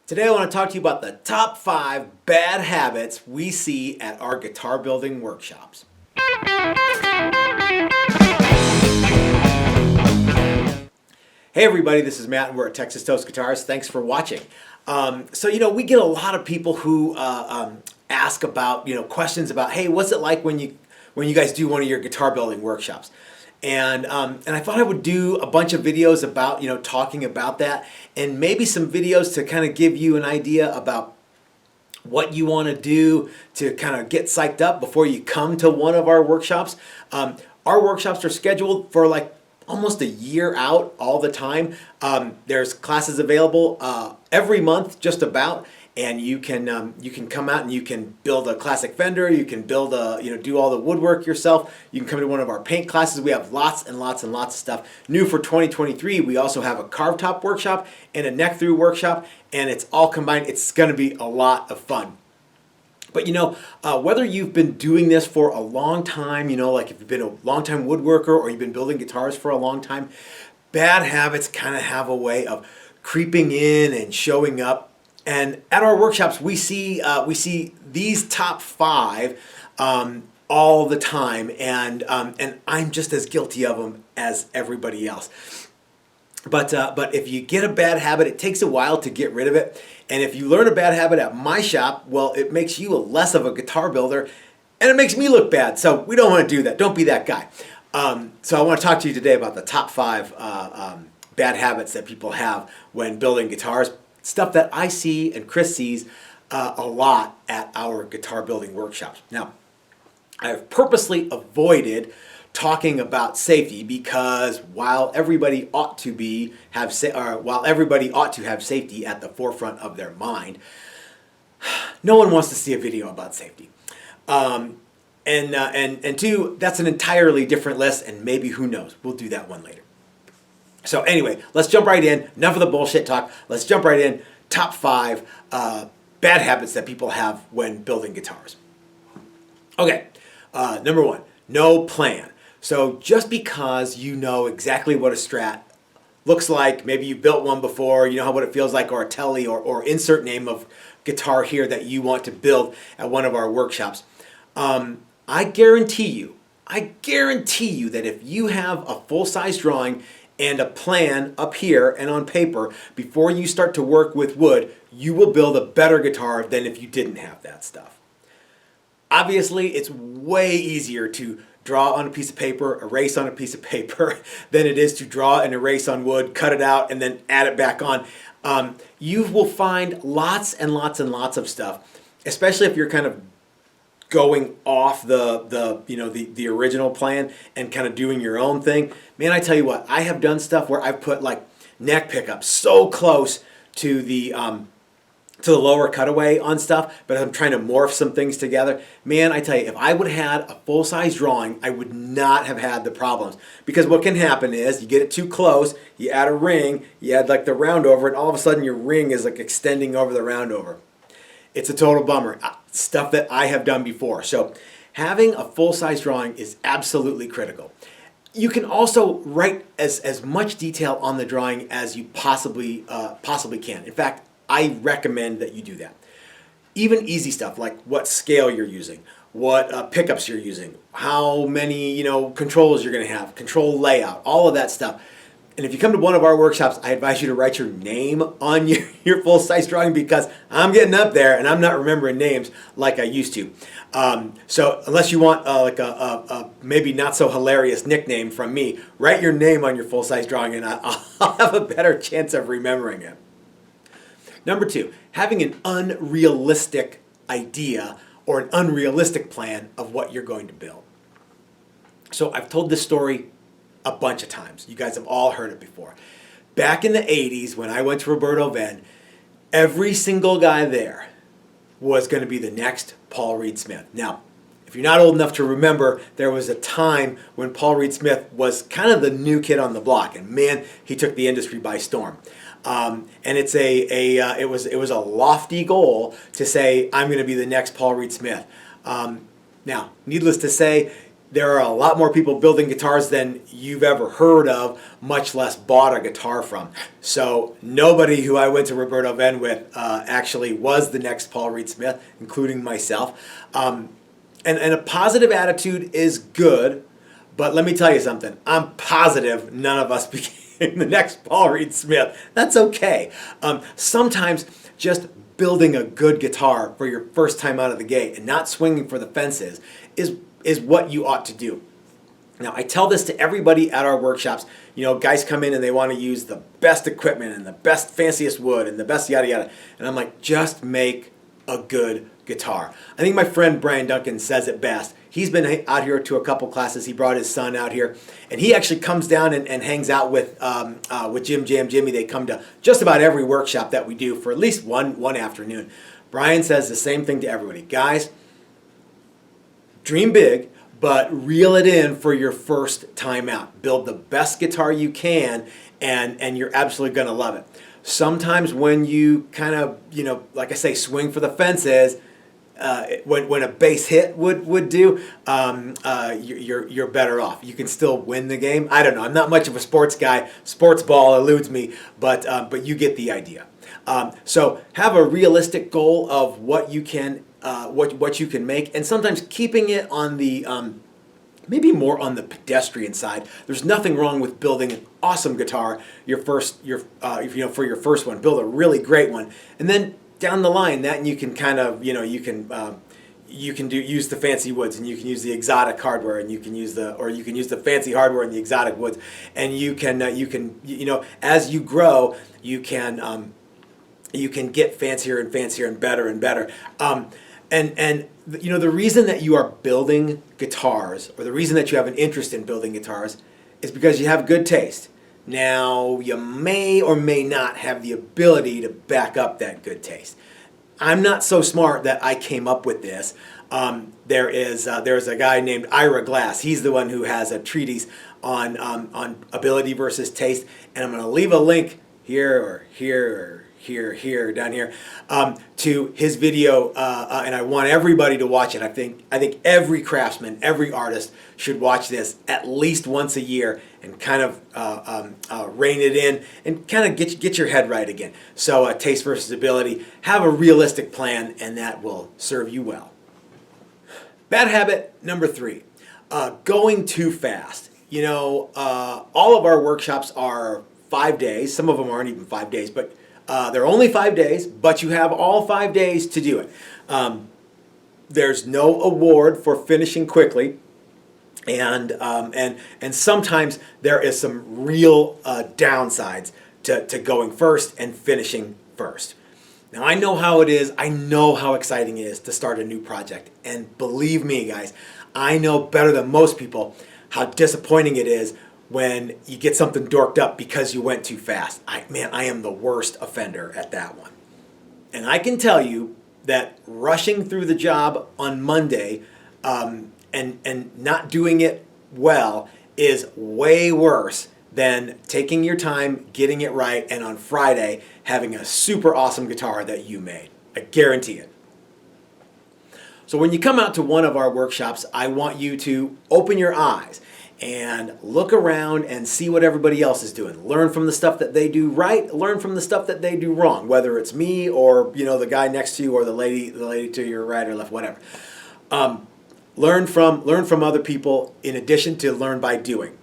Today I want to talk to you about the top 5 bad habits we see at our guitar building workshops. Hey everybody, this is Matt and we're at Texas Toast Guitars. Thanks for watching. We get a lot of people who ask about, questions about, hey, what's it like when you guys do one of your guitar building workshops? And I thought I would do a bunch of videos about, talking about that, and maybe some videos to kind of give you an idea about what you want to do to kind of get psyched up before you come to one of our workshops. Our workshops are scheduled for like almost a year out all the time. There's classes available every month just about. And you can come out and you can build a classic Fender. You can build do all the woodwork yourself. You can come to one of our paint classes. We have lots and lots and lots of stuff. New for 2023, we also have a carved top workshop and a neck through workshop, and it's all combined. It's going to be a lot of fun. But whether you've been doing this for a long time, like if you've been a long time woodworker or you've been building guitars for a long time, bad habits kind of have a way of creeping in and showing up. And at our workshops, we see these top 5 all the time, and I'm just as guilty of them as everybody else. But if you get a bad habit, it takes a while to get rid of it. And if you learn a bad habit at my shop, well, it makes you less of a guitar builder, and it makes me look bad. So we don't want to do that. Don't be that guy. So I want to talk to you today about the top 5 bad habits that people have when building guitars. Stuff that I see and Chris sees a lot at our guitar building workshops. Now, I've purposely avoided talking about safety because while everybody ought to have safety at the forefront of their mind, no one wants to see a video about safety. And two, that's an entirely different list, and maybe, who knows, we'll do that one later. So anyway, let's jump right in. Enough of the bullshit talk. Let's jump right in. Top 5 bad habits that people have when building guitars. Okay, number 1, no plan. So just because you know exactly what a Strat looks like, maybe you built one before, you know what it feels like, or a Tele, or insert name of guitar here that you want to build at one of our workshops. I guarantee you that if you have a full-size drawing and a plan up here and on paper before you start to work with wood, you will build a better guitar than if you didn't have that stuff. Obviously, it's way easier to draw on a piece of paper, erase on a piece of paper, than it is to draw and erase on wood, cut it out, and then add it back on. You will find lots and lots and lots of stuff, especially if you're kind of going off the original plan and kind of doing your own thing. Man, I tell you what, I have done stuff where I've put like neck pickups so close to the lower cutaway on stuff, but I'm trying to morph some things together. Man, I tell you, if I would have had a full-size drawing, I would not have had the problems. Because what can happen is you get it too close, you add a ring, you add like the round over, and all of a sudden your ring is like extending over the round over. It's a total bummer. Stuff that I have done before. So having a full-size drawing is absolutely critical. You can also write as much detail on the drawing as you possibly can. In fact, I recommend that you do that. Even easy stuff like what scale you're using, what pickups you're using, how many controls you're going to have, control layout, all of that stuff. And if you come to one of our workshops, I advise you to write your name on your full-size drawing, because I'm getting up there and I'm not remembering names like I used to. So unless you want like a maybe not so hilarious nickname from me, write your name on your full-size drawing and I'll have a better chance of remembering it. Number 2, having an unrealistic idea or an unrealistic plan of what you're going to build. So I've told this story a bunch of times. You guys have all heard it before. Back in the 80s, when I went to Roberto Venn, every single guy there was going to be the next Paul Reed Smith. Now, if you're not old enough to remember, there was a time when Paul Reed Smith was kind of the new kid on the block, and man, he took the industry by storm. And it was a lofty goal to say, I'm going to be the next Paul Reed Smith. Now, needless to say, there are a lot more people building guitars than you've ever heard of, much less bought a guitar from. So nobody who I went to Roberto Venn with actually was the next Paul Reed Smith, including myself. And a positive attitude is good, but let me tell you something. I'm positive none of us became the next Paul Reed Smith. That's okay. Sometimes just building a good guitar for your first time out of the gate and not swinging for the fences is what you ought to do. Now, I tell this to everybody at our workshops. You know, guys come in and they want to use the best equipment and the best, fanciest wood and the best yada yada. And I'm like, just make a good guitar. I think my friend Brian Duncan says it best. He's been out here to a couple classes. He brought his son out here, and he actually comes down and hangs out with Jam Jimmy. They come to just about every workshop that we do for at least one afternoon. Brian says the same thing to everybody. Guys, dream big, but reel it in for your first time out. Build the best guitar you can, and you're absolutely going to love it. Sometimes when you kind of, you know, like I say, swing for the fences, when a base hit would do, you're better off. You can still win the game. I don't know. I'm not much of a sports guy. Sports ball eludes me, but you get the idea. So have a realistic goal of what you can what you can make, and sometimes keeping it on the maybe more on the pedestrian side. There's nothing wrong with building an awesome guitar for your first one. Build a really great one, and then down the line, that you can kind of, you know, you can use the fancy woods, and you can use the exotic hardware, and you can use the fancy hardware and the exotic woods, and you can as you grow, you can get fancier and fancier and better. And you know, the reason that you are building guitars, or the reason that you have an interest in building guitars, is because you have good taste. Now, you may or may not have the ability to back up that good taste. I'm not so smart that I came up with this. There's a guy named Ira Glass. He's the one who has a treatise on ability versus taste, and I'm going to leave a link here down here to his video, and I want everybody to watch it. I think every craftsman, every artist should watch this at least once a year and kind of rein it in and kind of get your head right again. So taste versus ability. Have a realistic plan, and that will serve you well. Bad habit number 3, going too fast. You know, all of our workshops are 5 days. Some of them aren't even 5 days, but they're only 5 days, but you have all 5 days to do it. There's no award for finishing quickly, and sometimes there is some real downsides to going first and finishing first. Now, I know how it is. I know how exciting it is to start a new project, and believe me, guys, I know better than most people how disappointing it is when you get something dorked up because you went too fast. I am the worst offender at that one. And I can tell you that rushing through the job on Monday and not doing it well is way worse than taking your time, getting it right, and on Friday having a super awesome guitar that you made. I guarantee it. So when you come out to one of our workshops, I want you to open your eyes and look around and see what everybody else is doing. Learn from the stuff that they do right. Learn from the stuff that they do wrong, whether it's me or, you know, the guy next to you or the lady to your right or left, whatever. Learn from other people in addition to learn by doing.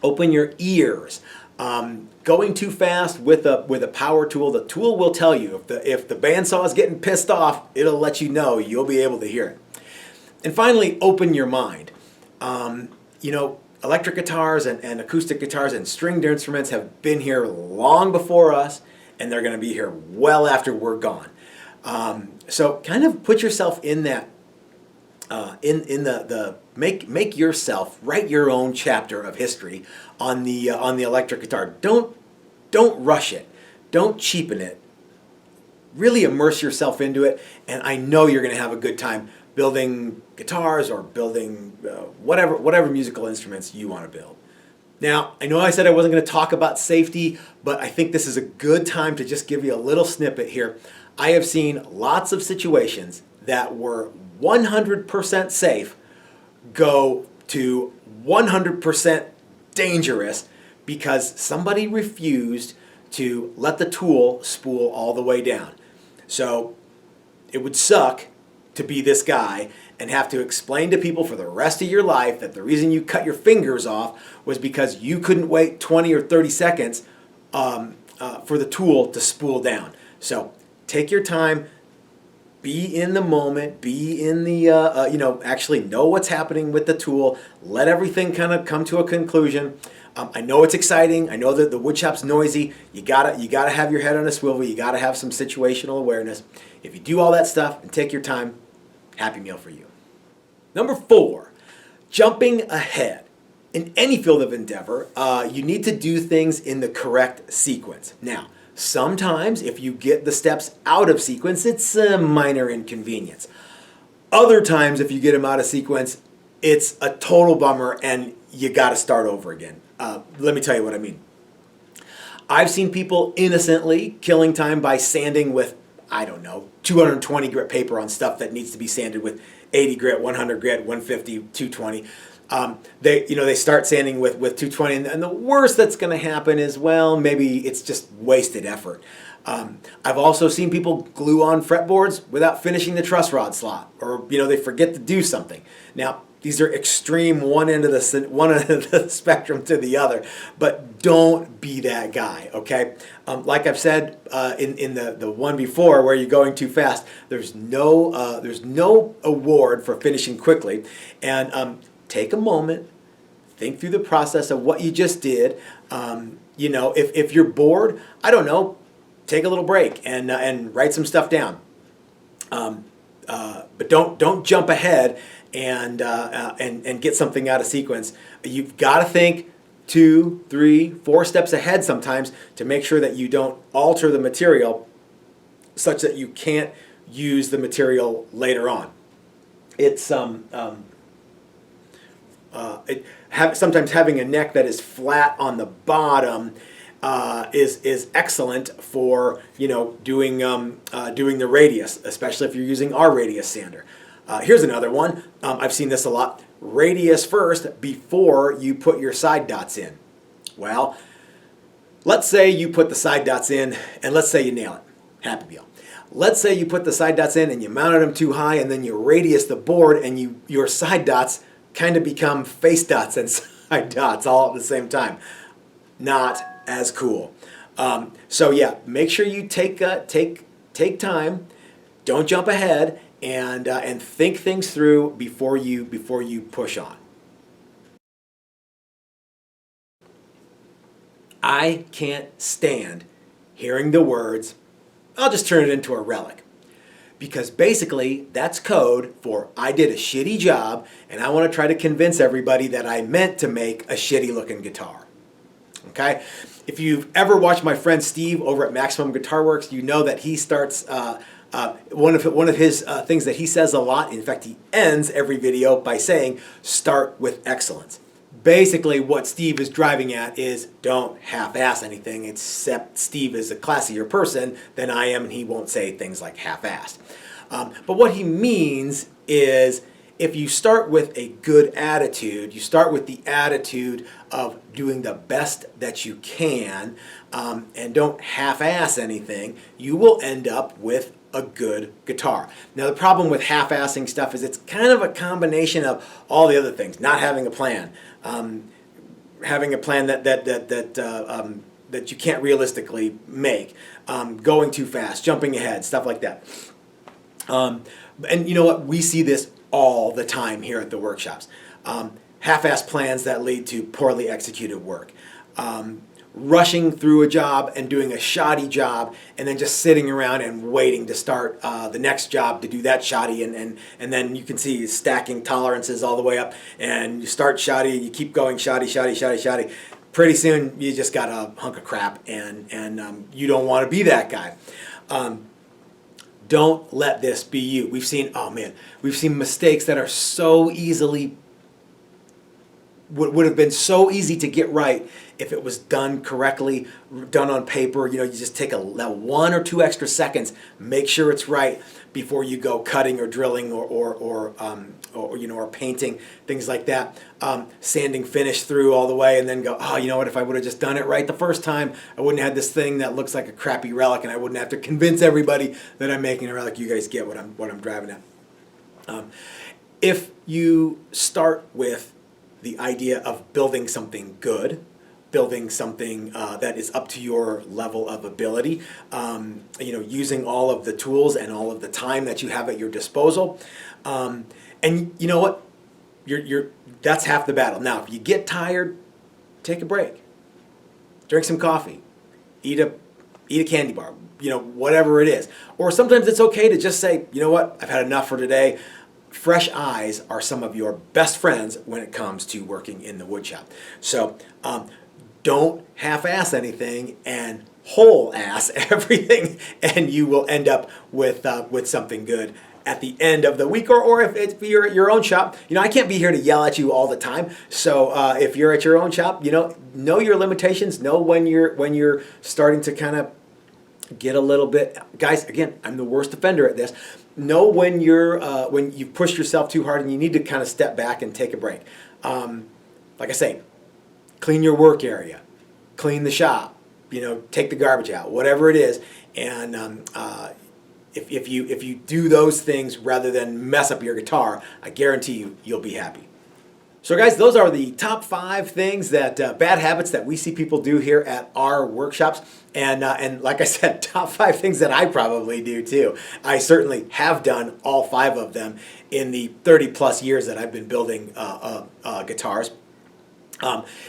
Open your ears. Going too fast with a power tool, the tool will tell you if the bandsaw is getting pissed off, it'll let you know. You'll be able to hear it. And finally, open your mind. You know, electric guitars and acoustic guitars and stringed instruments have been here long before us, and they're going to be here well after we're gone. So kind of put yourself in that, make yourself write your own chapter of history on the electric guitar. Don't rush it. Don't cheapen it. Really immerse yourself into it, and I know you're going to have a good time building guitars or building whatever musical instruments you want to build. Now, I know I said I wasn't going to talk about safety, but I think this is a good time to just give you a little snippet here. I have seen lots of situations that were 100% safe go to 100% dangerous because somebody refused to let the tool spool all the way down. So it would suck to be this guy and have to explain to people for the rest of your life that the reason you cut your fingers off was because you couldn't wait 20 or 30 seconds for the tool to spool down. So take your time, be in the moment, be in the, actually know what's happening with the tool, let everything kind of come to a conclusion. I know it's exciting. I know that the wood shop's noisy. You gotta have your head on a swivel. You gotta have some situational awareness. If you do all that stuff and take your time, happy meal for you. Number 4, jumping ahead. In any field of endeavor, you need to do things in the correct sequence. Now, sometimes if you get the steps out of sequence, it's a minor inconvenience. Other times, if you get them out of sequence, it's a total bummer and you got to start over again. Let me tell you what I mean. I've seen people innocently killing time by sanding with, 220 grit paper on stuff that needs to be sanded with 80 grit, 100 grit, 150, 220. They start sanding with 220, and the worst that's going to happen is, well, maybe it's just wasted effort. I've also seen people glue on fretboards without finishing the truss rod slot, or they forget to do something. Now, these are extreme one end of the spectrum to the other, but don't be that guy, okay? Like I've said in the one before, where you're going too fast, there's no award for finishing quickly, and take a moment, think through the process of what you just did. If you're bored, take a little break and write some stuff down. But don't jump ahead and get something out of sequence. You've got to think 2, 3, 4 steps ahead sometimes to make sure that you don't alter the material such that you can't use the material later on. It's sometimes having a neck that is flat on the bottom is excellent for doing the radius, especially if you're using our radius sander. Here's another one. I've seen this a lot. Radius first before you put your side dots in. Well, let's say you put the side dots in, and let's say you nail it. Happy meal. Let's say you put the side dots in and you mounted them too high, and then you radius the board, and your side dots kind of become face dots and side dots all at the same time. Not as cool. So yeah, make sure you take time. Don't jump ahead, and think things through before you push on. I can't stand hearing the words, "I'll just turn it into a relic." Because basically, that's code for I did a shitty job, and I want to try to convince everybody that I meant to make a shitty looking guitar. Okay? If you've ever watched my friend Steve over at Maximum Guitar Works, you know that he starts, one of his things that he says a lot, in fact, he ends every video by saying, start with excellence. Basically, what Steve is driving at is don't half-ass anything, except Steve is a classier person than I am, and he won't say things like half-assed. But what he means is if you start with a good attitude, you start with the attitude of doing the best that you can, and don't half-ass anything, you will end up with a good guitar. Now, the problem with half-assing stuff is it's kind of a combination of all the other things. Not having a plan, having a plan that you can't realistically make, going too fast, jumping ahead, stuff like that. And you know what? We see this all the time here at the workshops. Half-assed plans that lead to poorly executed work. Rushing through a job and doing a shoddy job, and then just sitting around and waiting to start the next job to do that shoddy, and then you can see stacking tolerances all the way up, and you start shoddy, you keep going shoddy. Pretty soon you just got a hunk of crap, and you don't want to be that guy. Don't let this be you. We've seen mistakes that are so easily would have been so easy to get right if it was done correctly, done on paper. You know, you just take that 1 or 2 extra seconds, make sure it's right before you go cutting or drilling or you know, or painting, things like that. Sanding finish through all the way, and then go, oh, you know what? If I would have just done it right the first time, I wouldn't have this thing that looks like a crappy relic, and I wouldn't have to convince everybody that I'm making a relic. You guys get what I'm driving at. If you start with the idea of building something good, building something that is up to your level of ability, you know, using all of the tools and all of the time that you have at your disposal, and you know what, that's half the battle. Now, if you get tired, take a break, drink some coffee, eat a candy bar, you know, whatever it is. Or sometimes it's okay to just say, you know what, I've had enough for today. Fresh eyes are some of your best friends when it comes to working in the wood shop. So don't half-ass anything and whole-ass everything, and you will end up with something good at the end of the week. Or if you're at your own shop, you know, I can't be here to yell at you all the time. So if you're at your own shop, you know your limitations. Know when you're starting to kind of get a little bit. Guys, again, I'm the worst offender at this. Know when you've pushed yourself too hard and you need to kind of step back and take a break. Like I say, clean your work area, clean the shop, you know, take the garbage out, whatever it is. And if you do those things rather than mess up your guitar, I guarantee you'll be happy. So guys, those are the top 5 things that bad habits that we see people do here at our workshops. And like I said, top 5 things that I probably do too. I certainly have done all 5 of them in the 30 plus years that I've been building guitars.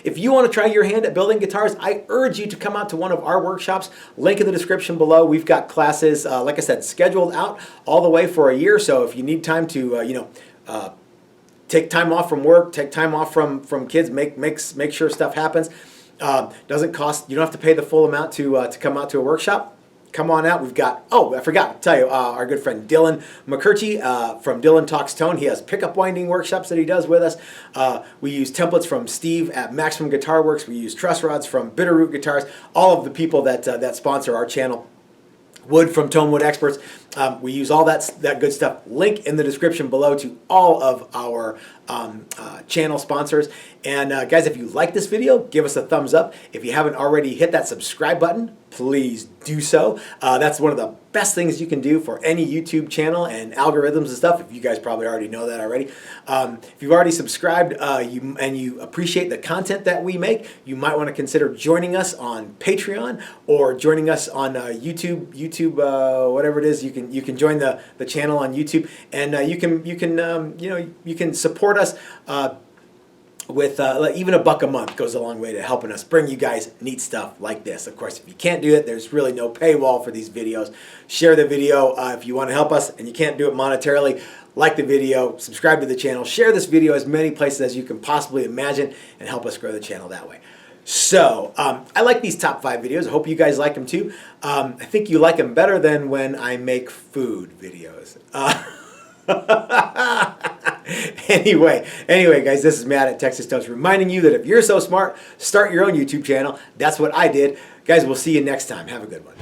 If you want to try your hand at building guitars, I urge you to come out to one of our workshops. Link in the description below. We've got classes, like I said, scheduled out all the way for a year. So if you need time to, take time off from work, take time off from kids, make sure stuff happens. Doesn't cost. You don't have to pay the full amount to come out to a workshop. Come on out. We've got, I forgot to tell you, our good friend Dylan McCurchie from Dylan Talks Tone. He has pickup winding workshops that he does with us. We use templates from Steve at Maximum Guitar Works. We use truss rods from Bitterroot Guitars. All of the people that sponsor our channel. Wood from Tone Wood Experts. We use all that good stuff. Link in the description below to all of our channel sponsors. And guys, if you like this video, give us a thumbs up. If you haven't already hit that subscribe button, please do so. That's one of the best things you can do for any YouTube channel and algorithms and stuff. If you guys probably already know that already. If you've already subscribed and you appreciate the content that we make, you might want to consider joining us on Patreon or joining us on YouTube, whatever it is. You can join the channel on YouTube, and you can support us. With even $1 a month goes a long way to helping us bring you guys neat stuff like this. Of course, if you can't do it, there's really no paywall for these videos. Share the video if you want to help us and you can't do it monetarily. Like the video, subscribe to the channel, share this video as many places as you can possibly imagine, and help us grow the channel that way. So, I like these top 5 videos. I hope you guys like them too. I think you like them better than when I make food videos. Anyway, guys, this is Matt at Texas Toast reminding you that if you're so smart, start your own YouTube channel. That's what I did. Guys, we'll see you next time. Have a good one.